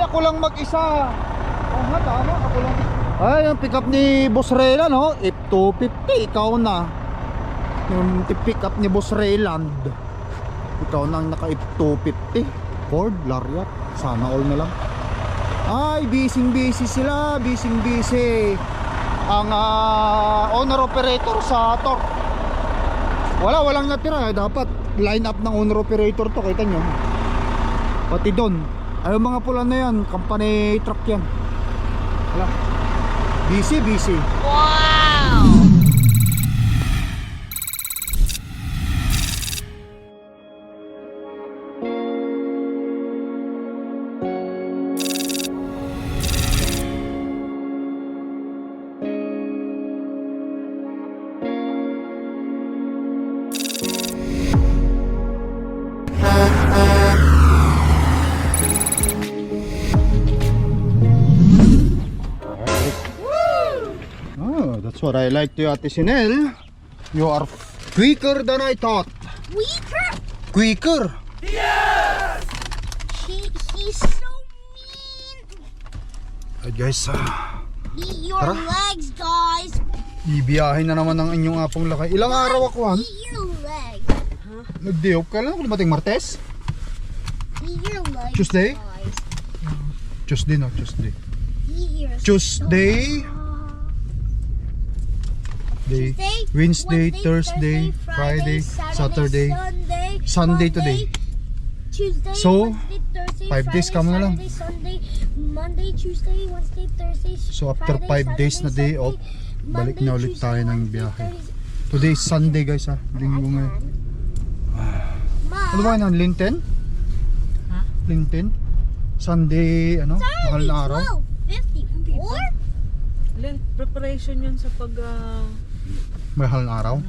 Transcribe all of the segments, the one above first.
ako lang mag-isa. Oo nga, tama, ako lang. Ay, yung pick up ni Boss Raylan, no? F250, ikaw na. Yung pick up ni Boss Rayland, ikaw na ang naka F250 Ford Lariat. Sana all na lang. Ay, busy sila, busy ang owner operator sa Torque. Walang natira. Dapat line up ng owner operator to, kita nyo. Pati doon, ay mga pula na yan, company truck yan. Wala, busy. Wow! That's what I like to you, Ate Sinel. You are quicker than I thought. Quicker? Yes! He's so mean. Alright guys, Eat your tara. legs, guys. ibiyahin na naman ang inyong apong lakay. Ilang araw ako, Han? Eat your legs. Nag-day off ka lang ako dumating Martes? Eat your legs, Tuesday? guys. Tuesday, no? Tuesday. Eat your Tuesday, Tuesday, Wednesday, Wednesday, Thursday, Friday, Saturday, Sunday Monday, today. Tuesday, So, Wednesday, Thursday, 5 days Friday, ka muna lang. Saturday, Sunday, Monday, Tuesday, Wednesday, Thursday, So after Friday, 5 days na Saturday, day off, Sunday, balik Monday, na ulit Tuesday, tayo ng Wednesday, biyahe. Thursday. Today is Sunday guys, ha? Linggo ngayon. Ano ba yun? Linten? Ha? Linten? Sunday, ano? Mahal na araw? 12:54? Lent preparation yun sa pag Mahal na araw?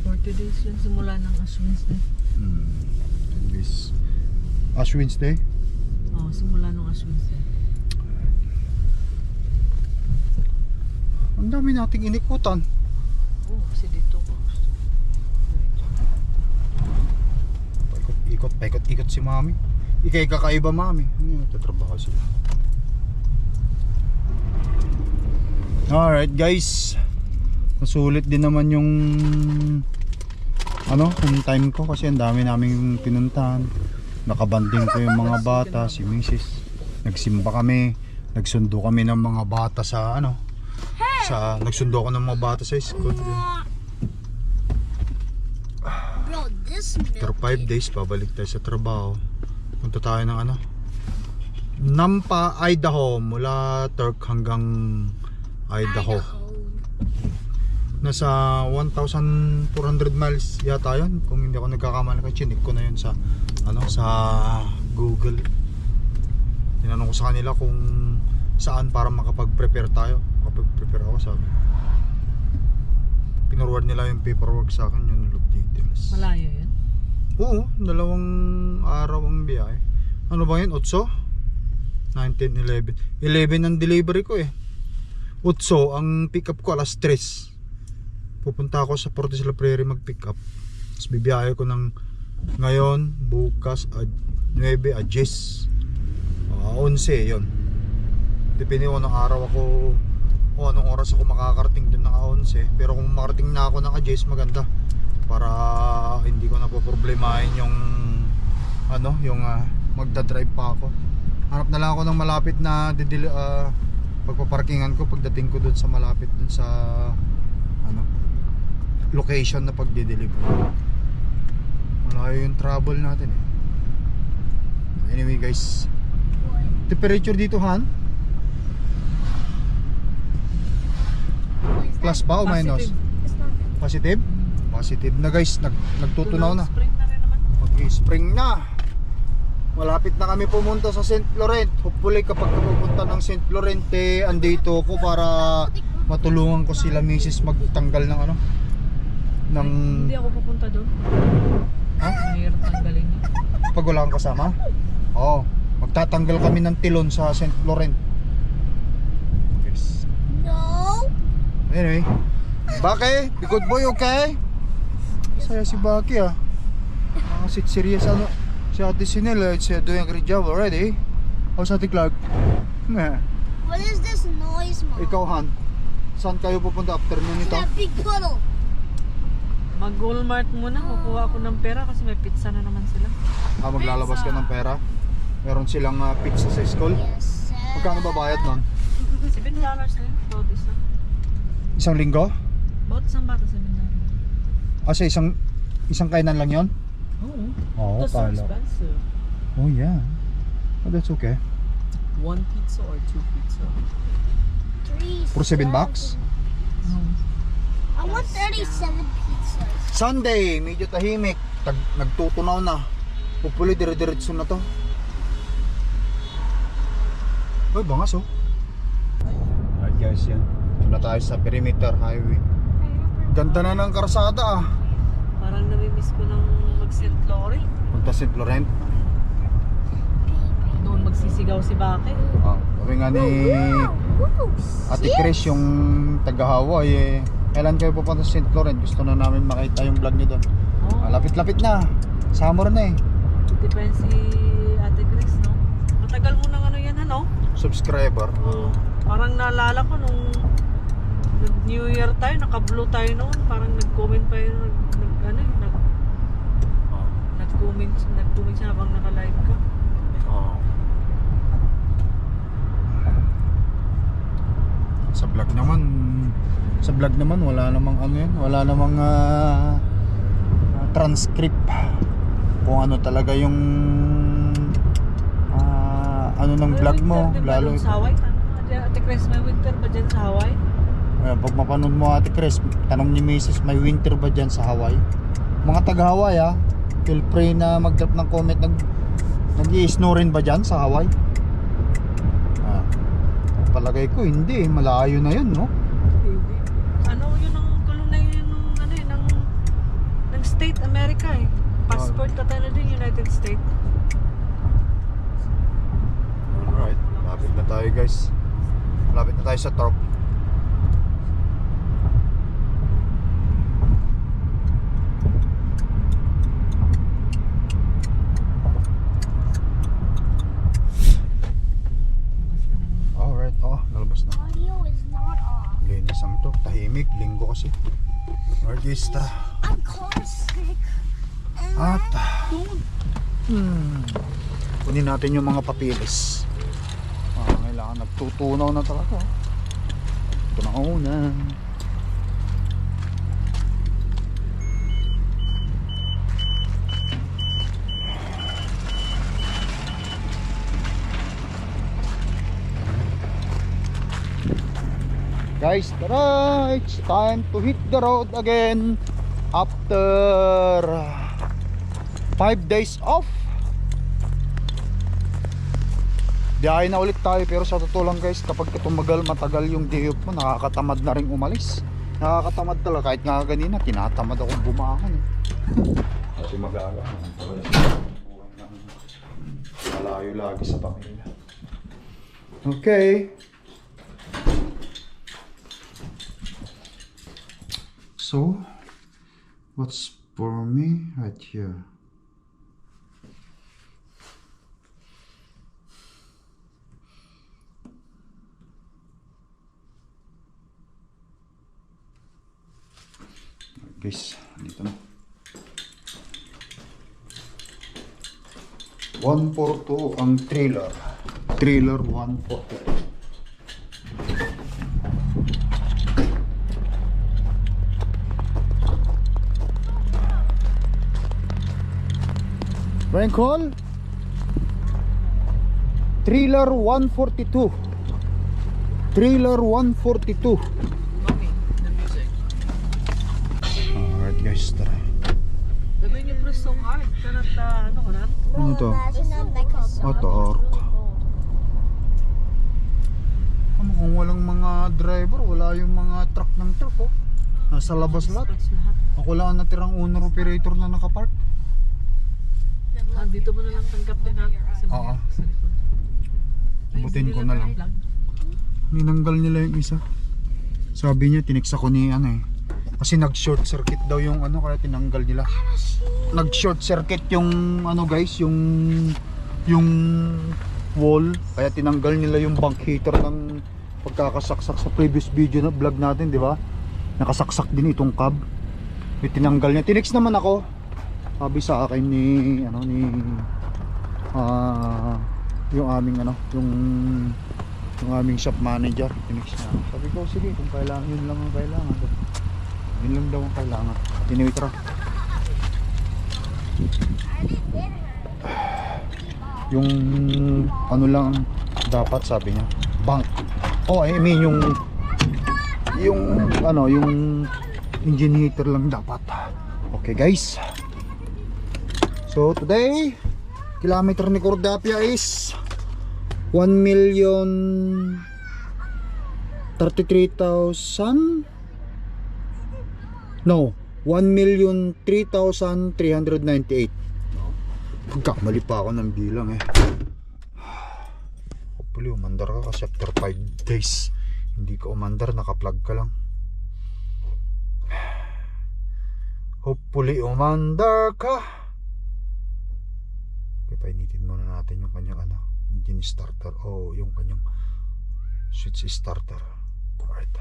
40 days yun simula ng Ash Wednesday. Ash Wednesday? Simula ng Ash Wednesday. Ang dami nating inikutan. Kasi dito ko. Paikot si mami. Ikay kakaiba mami. Tatrabaho sila. Alright guys, nasulit din naman yung yung time ko kasi ang dami naming pinuntahan. Nakabanding ko yung mga bata, si Mrs. Nagsimba kami, nagsundo kami ng mga bata sa nagsundo ko ng mga bata sa school. Bro, this After 5 days, pabalik tayo sa trabaho. Punta tayo ng Nampa, Idaho, mula Turk hanggang Idaho. Nasa 1,400 miles yata yun. Kung hindi ako nagkakamali, chinik ko na yun sa Google. Tinanong ko sa kanila kung saan para makapag-prepare tayo. Makapag-prepare ako, sabi. Pinorward nila yung paperwork sa akin, yung loop details. Malayo yun? Oo, 2 araw ang biyahe. Ano ba yun? 8? 19, 11. 11 ang delivery ko eh. 8 ang pick up ko alas 3. Pupunta ako sa Portes La Prairie mag-pick up. Tapos bibiyahe ko ng ngayon, bukas, 9, 10, 11 yun. Depende kung anong araw ako o anong oras ako makakarating dun ng 11. Pero kung makarating na ako ng 10, maganda. Para hindi ko na poproblemahin yung magdadrive pa ako. Hanap na lang ako ng malapit na pagpaparkingan ko pagdating ko dun sa malapit dun sa location na pagde-deliver. Malayo yung travel natin eh. Anyway guys, temperature dito Han? Plus ba o minus? Positive? Positive na guys, nagtutunaw na. Spring na rin naman. Mag-spring na. Malapit na kami pumunta sa St. Laurent. Hopefully kapag pupunta ng St. Laurent andito ako para matulungan ko sila Mrs. magtanggal ng Hindi ako pupunta doon. Ha? Mahirap tanggalin niya. Pag wala kang kasama? Oo. Magtatanggal kami ng tilon sa St. Laurent. Yes. No. Anyway, Baki, good boy, okay? Saya si Baki ah. Serious si Ate Sinel, it's doing a great job already. How's Ate Clark? Meh. What is this noise, Mom? Ikaw, Han. Saan kayo pupunta afternoon It's nito? that big puddle. Mag-Walmart muna, kukuha ako ng pera kasi may pizza na naman sila. Maglalabas ka ng pera. Meron silang pizza sa school. Yes, sir. Magkano ba bayad nun? $7 na yun, bawat isa. Isang linggo? Bawat isang bata, $7. Sa isang kainan lang yon? Oo. Oo, That's so kala. expensive. Oh yeah. Oh, that's okay. 1 pizza or 2 pizza? For $7 bucks? No. I want 37 pizzas. Sunday, medyo tahimik. Nagtutunaw na. Hopefully dire-diretso na to. Ay, bangas oh. Alright guys, yan. Ito na tayo sa Perimeter Highway. Ganda na ng karsada ah. Parang namimiss ko ng mag-St. Lawrence. Punta St. Laurent. Doon magsisigaw si Bake. Sabi nga ni Ate Chris, yung taga-Hawaii eh. Kailan kayo pupunta sa St. Laurent? Gusto na namin makita yung vlog niyo doon. Oh, Lapit-lapit na. Summer na eh. depende si Ate Chris, no? Matagal mo nang ano yan, ano? Subscriber. Oo. Parang naalala ko nung New Year tayo, naka-blue tayo noon. Parang nag-comment pa yun, nag-comment siya habang naka-live ka. Sa vlog naman wala namang ano yan, wala namang transcript kung ano talaga yung ano ng vlog mo, lalo sa Hawaii. Ate Chris, may winter ba dyan sa Hawaii? pag mapanood mo Ate Chris, tanong ni Mrs. may winter ba dyan sa Hawaii? Mga taga Hawaii feel free na mag-drop ng comment. Nag-i-snow rin ba dyan sa Hawaii? Palagay ko hindi, malayo na yun, no? Hindi. Ano yun ang kolonay yun ng ano eh, ng state America eh. Passport ka tayo na din, United States. Alright, lapit na tayo guys. Lapit na tayo sa Torp. Alright, nalabas na. Audio is not off. Linis ang to, tahimik, linggo kasi. Alright guys, tara. I'm car sick. At kunin natin yung mga papilis. Kailangan nagtutunaw na talaga. Ito na una. Guys, tara! It's time to hit the road again after 5 days off. Biyahe na ulit tayo, pero sa totoo lang guys, kapag matagal yung day off mo, nakakatamad na rin umalis. Nakakatamad talaga, kahit nga kanina tinatamad akong bumangon kasi mag-aga malayo lagi sa pamilya. Okay, so what's for me right here? Guys, dito na 142 ang trailer 142. Rank call trailer 142. Trailer 142. Mommy, the music. Alright guys, tara. The way you press so hard, cannot, ano ko na? Ano to? Imagine a mecha. Torque. Ano kung walang mga driver, wala yung mga truck ng truck oh. Nasa labas lahat. Scratch lahat. Ako lang ang natirang owner operator na nakapark. Dito mo na lang tanggap din natin sa Oo. sa likod. Butin ko na lang. Ninanggal nila yung isa. Sabi niya, tiniksa ko ni ano eh. Kasi nag-short circuit daw yung ano, kaya tinanggal nila. Nag-short circuit yung ano guys, yung wall, kaya tinanggal nila yung bank heater ng pagkakasaksak sa previous video na vlog natin, di ba? Nakasaksak din itong cab. Yung tinanggal niya. Tinext naman ako. Sabi sa akin ni yung aming yung aming shop manager. Tinext niya. Sabi ko, sige, kung kailangan, yun lang ang kailangan. Yun lang daw ang kailangan. Tinimitra. Yung ano lang dapat, sabi niya, bank. Oh, I mean yung engine heater lang dapat. Okay guys, so today kilometer ni Cordapia is 1,033,000. No, 1,003,398. Pagkamali pa ako ng bilang eh. Hopefully umandar ka kasi after 5 days hindi ka umandar, naka-plug ka lang. Hopefully umandar ka. Okay, painitin muna natin yung kanyang engine starter. Oh, yung kanyang switch starter. Alright.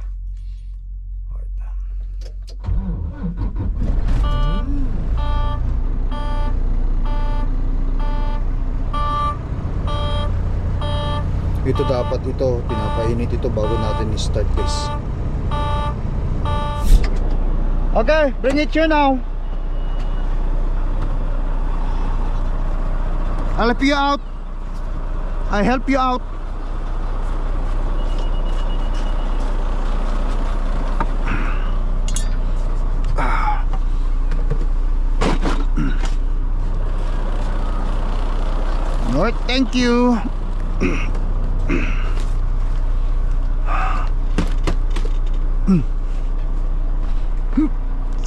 Ito dapat pinapainit ito bago natin i-start guys. Okay, bring it here now. I'll help you out. I help you out. Alright, thank you.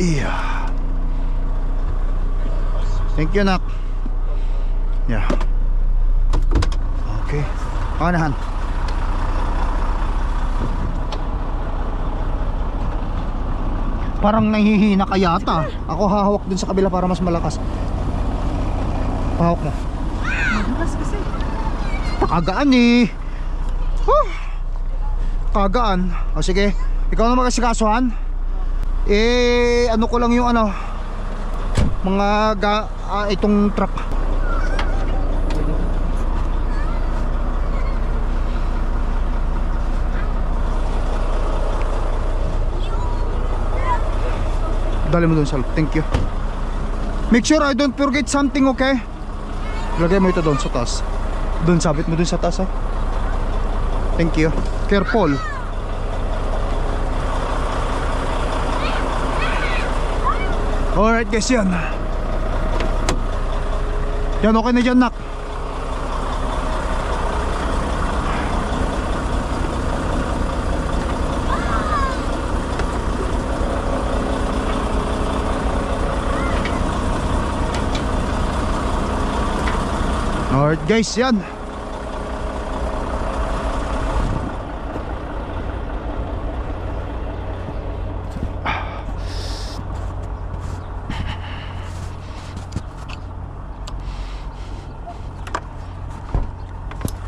Yeah. Thank you, nak. Yeah. Okay. Panahan. Parang nahihina ka yata. Ako hahawak dun sa kabila para mas malakas. Pahawak mo. Madulas kasi. Kagaan eh. Kagaan. O sige, ikaw na magkasikasuhan. Ano ko lang yung itong truck. Dali mo dun sa loob. Thank you. Make sure I don't forget something, okay? Lagay mo ito doon sa taas. Doon, sabit mo doon sa taas, ha? Thank you. Careful. Alright guys, yan. Yan, okay na dyan, nak. Alright guys, yan.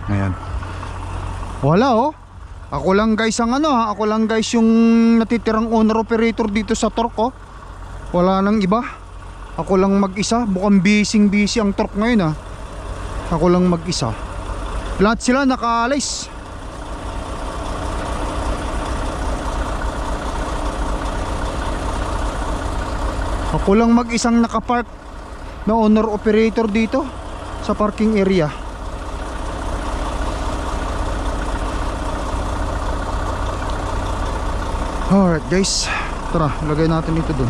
Ayan. Wala oh. Ako lang guys ang ako lang guys yung natitirang owner operator dito sa Torque oh. Wala nang iba. Ako lang mag-isa. Mukhang busy ang Torque ngayon Ako lang mag-isa. Lahat sila nakaalis. Ako lang mag-isang nakapark na owner operator dito sa parking area. Alright guys, tara, lagay natin ito dun.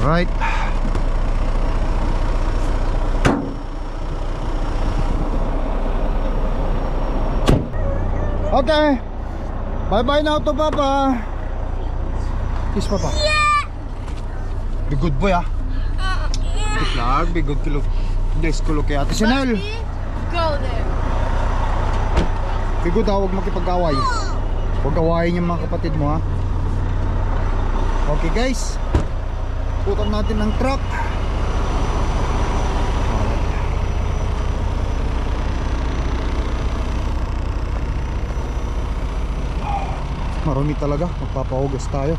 Alright. Okay. Bye-bye now to Papa. Kiss Papa. Yeah. Be good boy Larbi, good kilo. Deskulo kay Ate Sinel. Go there. Bigod ha, huwag makipag-away. Huwag awayin yung mga kapatid mo ha. Okay guys, putan natin ng truck. Marami talaga, magpapahugas tayo.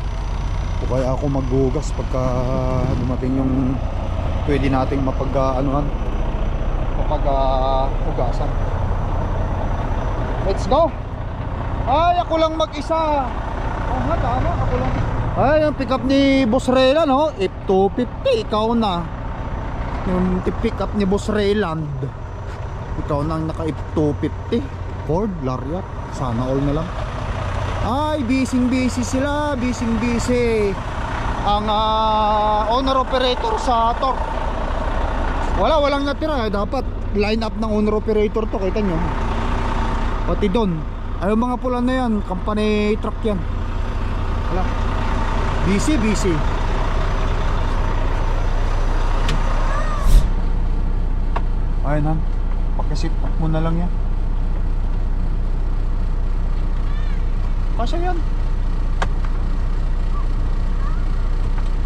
O kaya ako maghugas pagka dumating yung pwede nating mapag-anuhan, mapag-hugasan. Let's go! Ay, ako lang mag-isa. Oh nga, tama, ako lang. Ay, yung pick up ni Boss Raylan, no? F250, ikaw na. Yung pick up ni Boss Rayland. Ikaw na ang naka F250 Ford Lariat, sana all na lang. Ay, busy sila, busy ang owner operator sa Torque. Walang natira, dapat line up ng owner operator to, kita nyo. Pati doon, ay mga pula na yan, company truck yan. Wala, busy. Ayun han, pakisit up mo na lang yan. Kasya yan.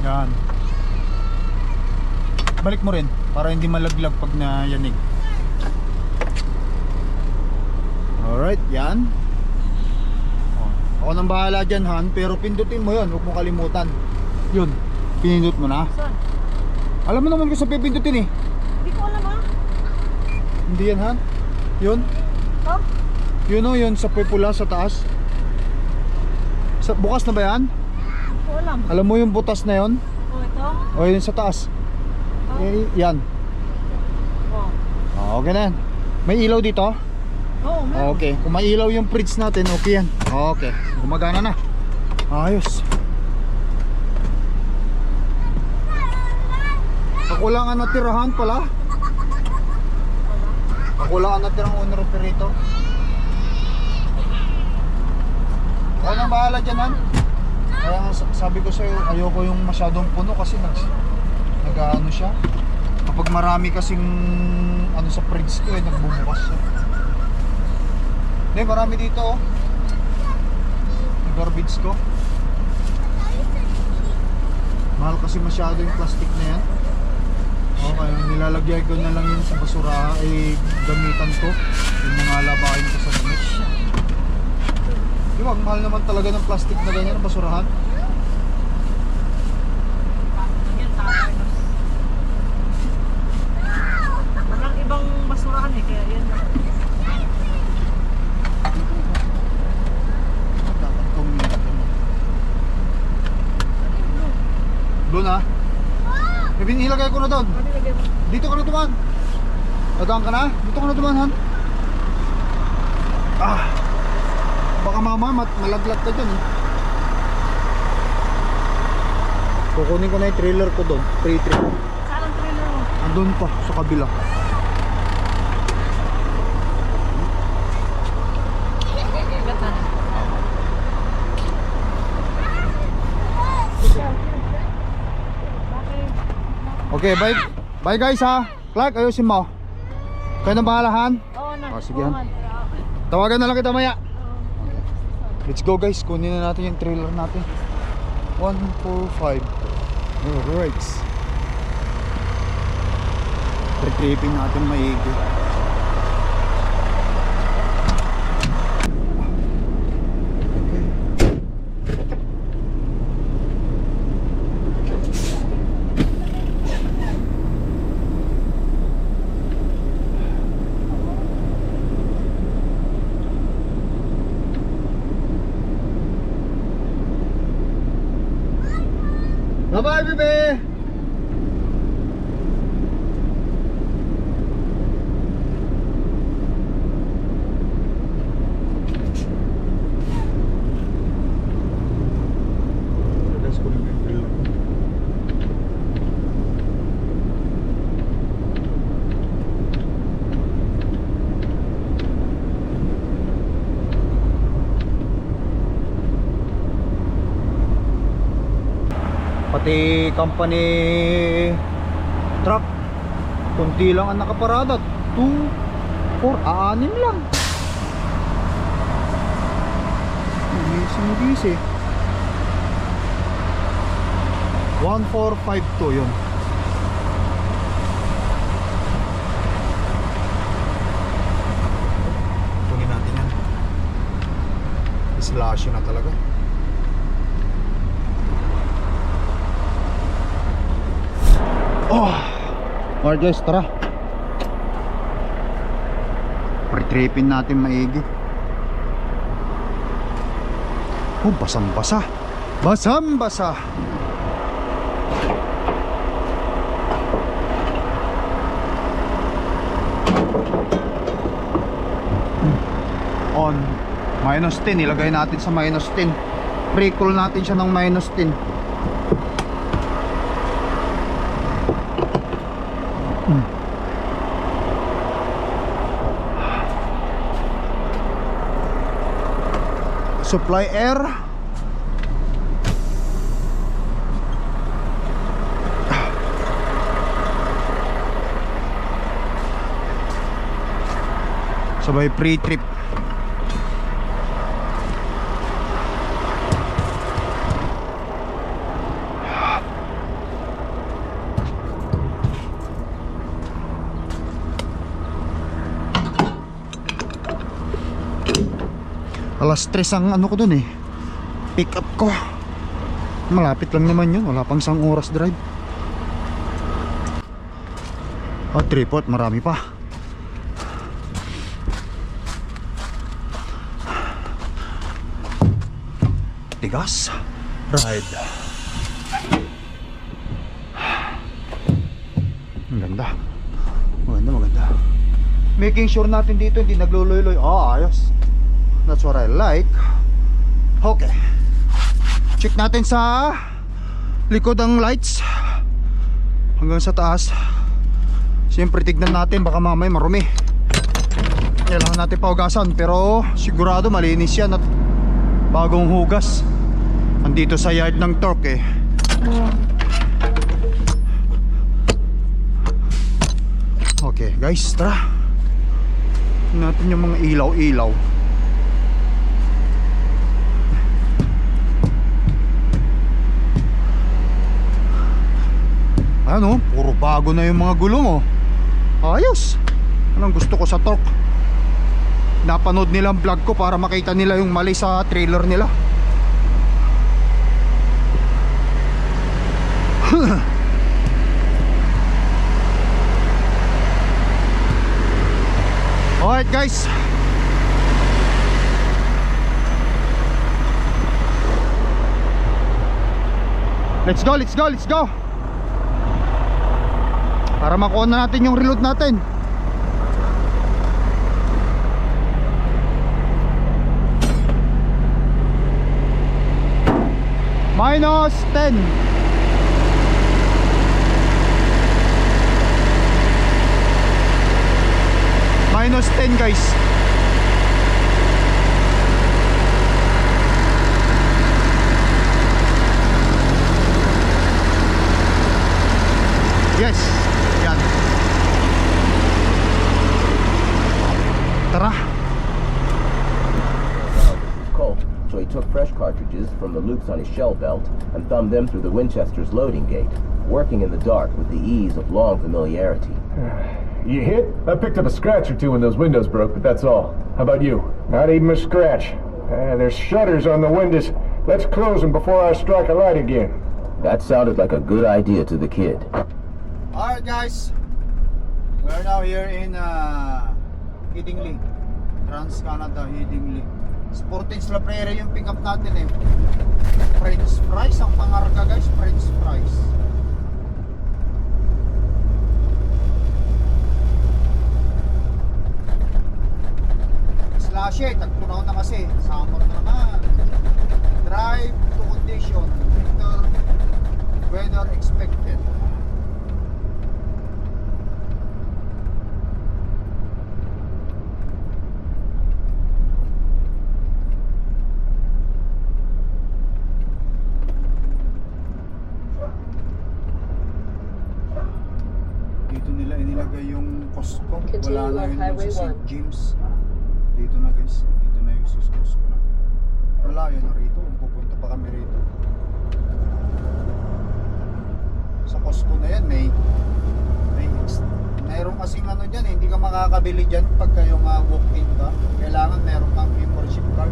Yan. Balik mo rin para hindi malaglag pag nayanig. Alright, yan. Ako nang bahala dyan Han, pero pindutin mo yun, huwag mo kalimutan. Yun, pinindot mo na. Saan? Alam mo naman kung saan pipindutin eh. Hindi ko alam ha. Hindi yan Han. Yun. Oh? Yun o, yun sa pula sa taas. Bukas na ba yan? Hindi ko alam. Alam mo yung butas na yun? Oh, ito? O yun sa taas. Oh. Yan. Oh. Okay na yan. May ilaw dito? Oh, meron. Okay. Kung may ilaw yung fridge natin, okay yan. Okay. Gumagana na. Ayos. Ako lang ang natirahan pala. Ako lang ang natirang owner operator. Ako nang bahala dyan Han. Kaya nga sabi ko sa'yo, ayoko yung masyadong puno kasi nag-ano siya. Kapag marami kasing ano sa fridge ko nagbubukas siya. Hindi, marami dito oh. Yung garbage ko. Mahal kasi masyado yung plastic na yan. Okay, nilalagyan ko na lang yun sa basura ay gamitan ko. Yung mga labahin ko sa damit. Di ba, mahal naman talaga ng plastic na ganyan, basurahan. Walang ibang basurahan eh, kaya yan lang. Dapat kumita. Doon ha? Ilagay ko na doon. Ano lagay mo? Dito ka na duman. Dadaan ka na? Dito ka na duman Han. Baka mama malaglag ka dyan eh. Kukunin ko na yung trailer ko doon. Pre-trailer. Saan ang trailer mo? Andun pa sa kabila. Gatan. Okay, bye guys ha. Clark, ayusin mo. Kayo na bahalahan. Oo na. Oh, sige, Han. Tawagan na lang kita maya. Let's go guys, kunin na natin yung trailer natin. 145. Alright. Retrieving natin maigi. Bye-bye, bebe! Pati company truck Kunti lang ang nakaparada. 2, 4, 6 lang. Busy. 1452 yun. Tungin natin yan. Slashy na talaga. Oh! Alright guys, tara. Pre-trippin natin maigi. Oh, basang-basa. Basang-basa. On -10, ilagay natin sa -10. Pre-cool natin siya ng -10. Supply air. Sabay pre-trip. Alas 3 ang ano ko dun eh, pick up ko. Malapit lang naman yun, wala pang 1 oras drive. Tripod, marami pa. Tigas. Ride. Ang ganda. Maganda. Making sure natin dito hindi naglululoy. Ayos. That's what I like. Okay. Check natin sa likod ang lights hanggang sa taas. Siyempre tignan natin, baka mamay marumi. Kailangan natin paugasan, pero sigurado malinis yan at bagong hugas. Andito sa yard ng torque eh. Okay guys, tara. Tignan natin yung mga ilaw-ilaw. Ano, puro bago na yung mga gulong oh. Ayos. Anong gusto ko sa torque? Napanood nila ang vlog ko para makita nila yung mali sa trailer nila. Alright guys, let's go. Para makuha na natin yung reload natin. -10. -10 guys. Yes. Yan. Tara. Colt, so he took fresh cartridges from the loops on his shell belt and thumbed them through the Winchester's loading gate, working in the dark with the ease of long familiarity. You hit? I picked up a scratch or two when those windows broke, but that's all. How about you? Not even a scratch. There's shutters on the windows. Let's close them before I strike a light again. That sounded like a good idea to the kid. Alright guys, we're now here in Headingley, Trans-Canada Headingley. Sporting La Prairie yung pick up natin eh. French fries ang pangarga guys, French fries. Slashy, tagtunaw na kasi, summer na naman. Drive to condition, winter weather expected. nilagay yung Costco. Continue Wala na on yun Highway sa 1. St. James. Dito na guys. Dito na yung Costco na. Malayo na rito kung pupunta pa kami rito. Sa Costco na yan mayroon kasing ano dyan hindi ka makakabili dyan pagka yung walk-in ka. Kailangan meron kang membership card.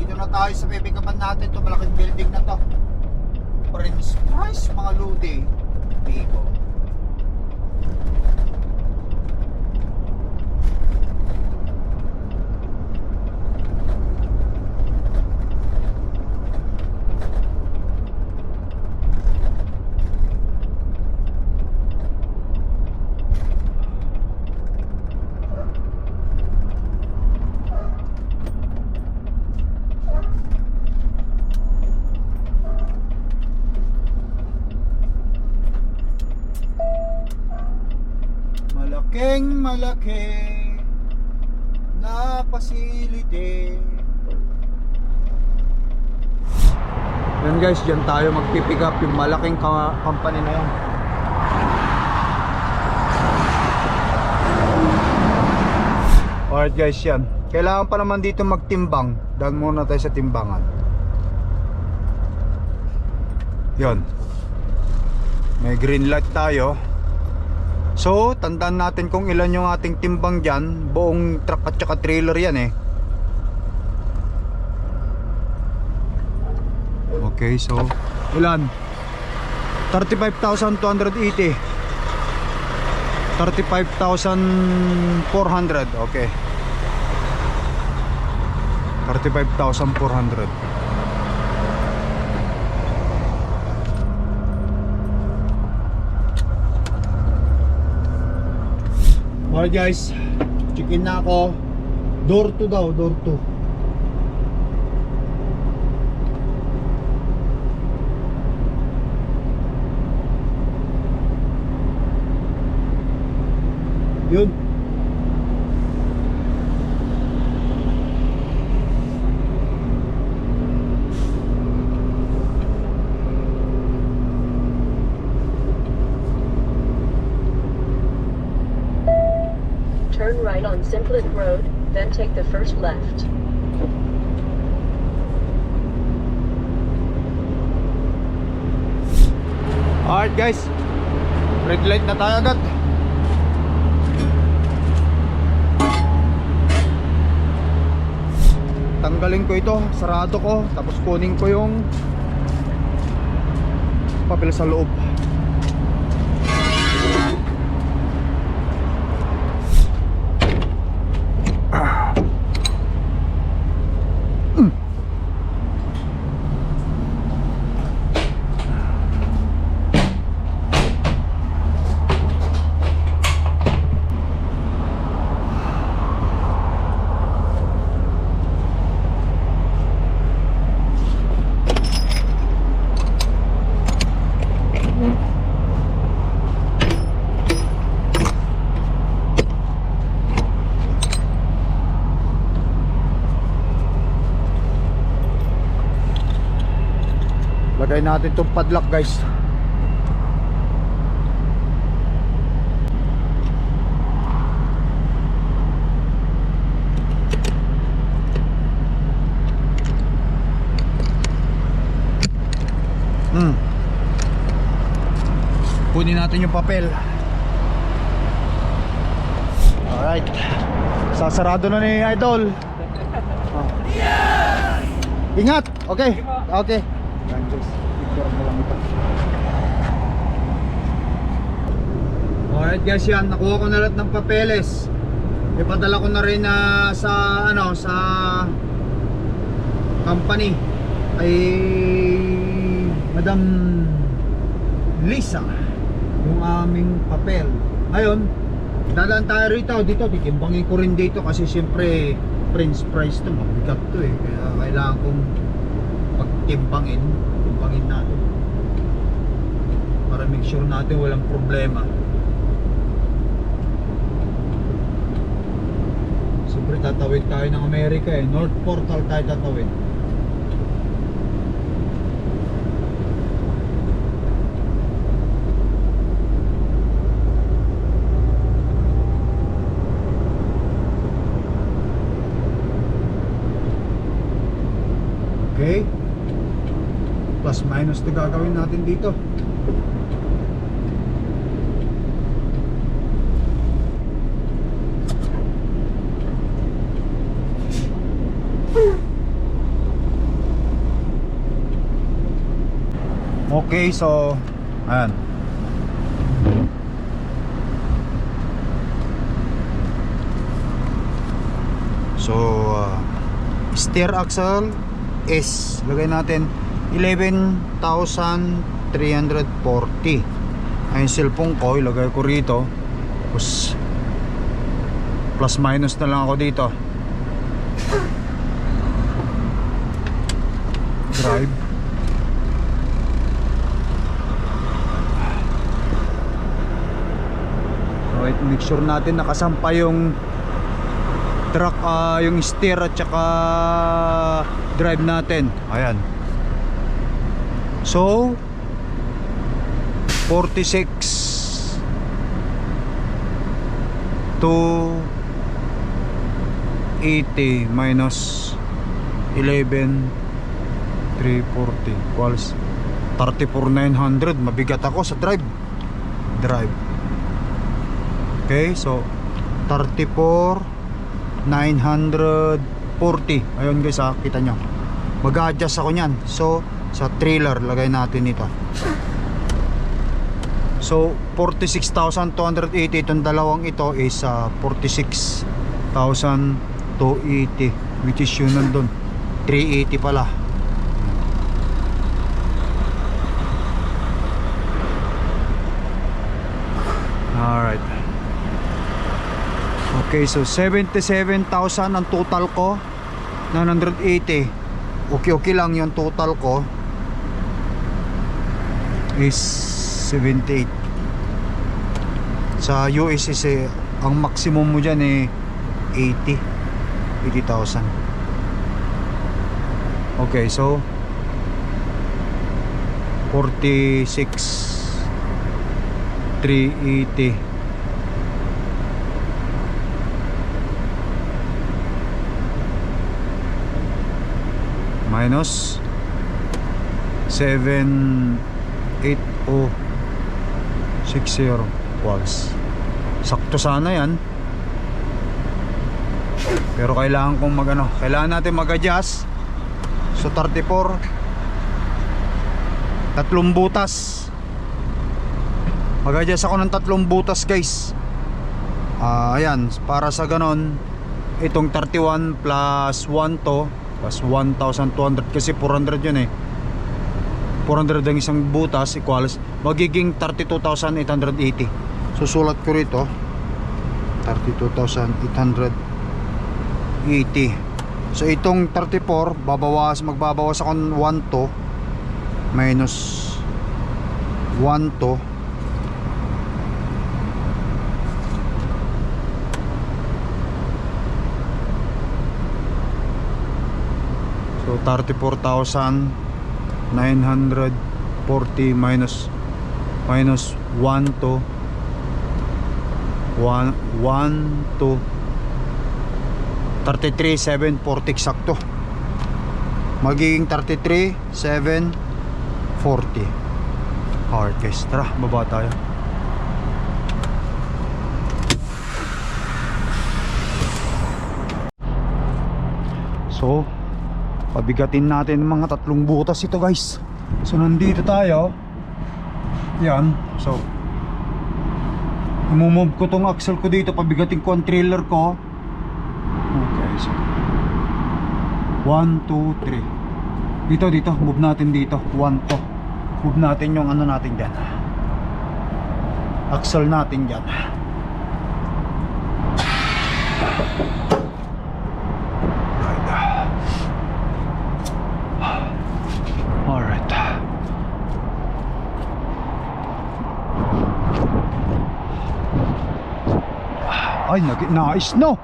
Dito na tayo sa pipikapan natin to malaking building na to. Prince Price mga lodi. Bigo. Malaki na facility. Yan guys, dyan tayo magpipick up yung malaking company na yan. Alright guys, yan. Kailangan pa naman dito magtimbang. Daan muna tayo sa timbangan. Yan. May green light tayo. So, tandaan natin kung ilan yung ating timbang dyan. Buong truck at saka trailer yan eh. Okay, so ilan? 35,280. 35,400. Okay. 35,400. Alright guys, check-in na ako. Door 2 daw, door 2. Yun. Turn right on Simplet Road, then take the first left. Alright guys, red light na tayo agad. Tanggalin ko ito, sarado ko, tapos kunin ko yung papel sa loob. Lagay natin itong padlock guys. Kunin natin yung papel. Alright. Sasarado na ni Idol. Ingat. Okay. Okay. Alright guys, yan. Nakuha ko na lahat ng papeles. Ipadala ko na rin sa sa company ay Madam Lisa yung aming papel. Ayun, dadaan tayo rito. Dito, titimbangin ko rin dito kasi siyempre Prince price to, mabigat to eh. Kaya kailangan kong pagtimbangin natin para make sure natin walang problema. Siyempre tatawid tayo ng Amerika eh. North Portal tayo tatawid. Okay, plus minus na gagawin natin dito. Okay, so ayan. So steer axle S, lagay natin 11,340. Ay cellphone ko, ilagay ko rito. Plus minus na lang ako dito. Drive. Alright, make sure natin nakasampa yung truck, yung steer at saka drive natin. Ayan. So 46 to 80 minus 11,340 equals 34,900. Mabigat ako sa drive. Okay, so 34,940. Ayun guys, kita nyo, mag-adjust ako nyan. So sa trailer lagay natin ito. So 46,280. Itong dalawang ito is 46,280, which is yun nandun 380 pala. Alright. Okay, so 77,000 ang total ko. 980. Okay lang yung total ko is 78. Sa US is ang maximum mo dyan 80,000. Okay, so 46,380 minus 78060 equals, sakto sana yan, pero kailangan kong kailangan natin mag-adjust. So 34, tatlong butas, mag-adjust ako ng tatlong butas guys. Ayan, para sa ganon itong 31 plus 1 to plus 1,200 kasi 400 yun 400 ang isang butas equals magiging 32,880. Susulat ko rito 32,880. So itong 34 magbabawas ako ng 1 to minus 1 to so 34,940 40 minus 1 to 33, 7, 40 eksakto. Magiging 33, 7, 40. Alright guys, tara, baba tayo. So, pabigatin natin ng mga 3 butas ito guys. So, nandito tayo. Yan, so imumove ko tong axle ko dito, pabigatin ko ang trailer ko. Okay, so 1, 2, 3. Dito, move natin dito. 1 to. Move natin yung ano natin dyan. Axle natin dyan. Alright. Ay, na-snow.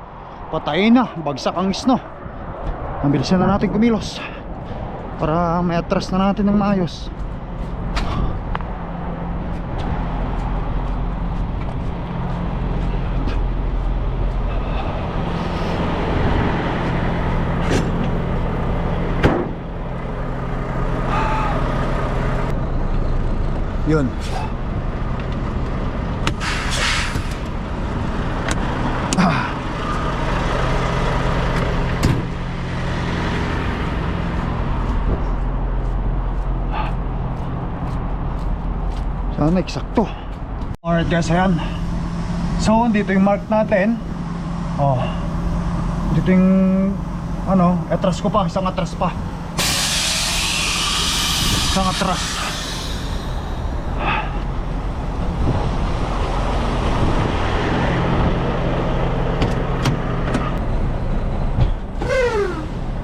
Patay na, bagsak ang snow. Bilisan na natin kumilos para may atras na natin ng maayos. Yun. Sana eksakto. Alright guys, ayan. So, dito yung mark natin. Oh. Dito yung ano, atras ko pa, isang atras pa. Isang atras.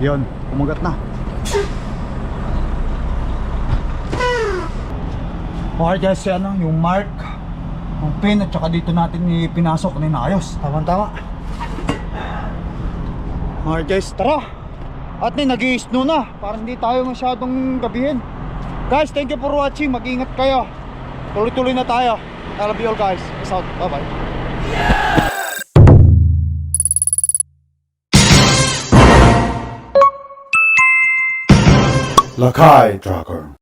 Yun, kumagat na. Okay guys, ano, yung mark, yung pin at saka dito natin pinasok na inayos. Tama-tama. Okay guys, tara. At nag-i-snow na, para hindi tayo masyadong gabihin. Guys, thank you for watching. Mag-ingat kayo. Tuloy-tuloy na tayo. I love you all guys. Peace out. Bye-bye. Lakai Tracker.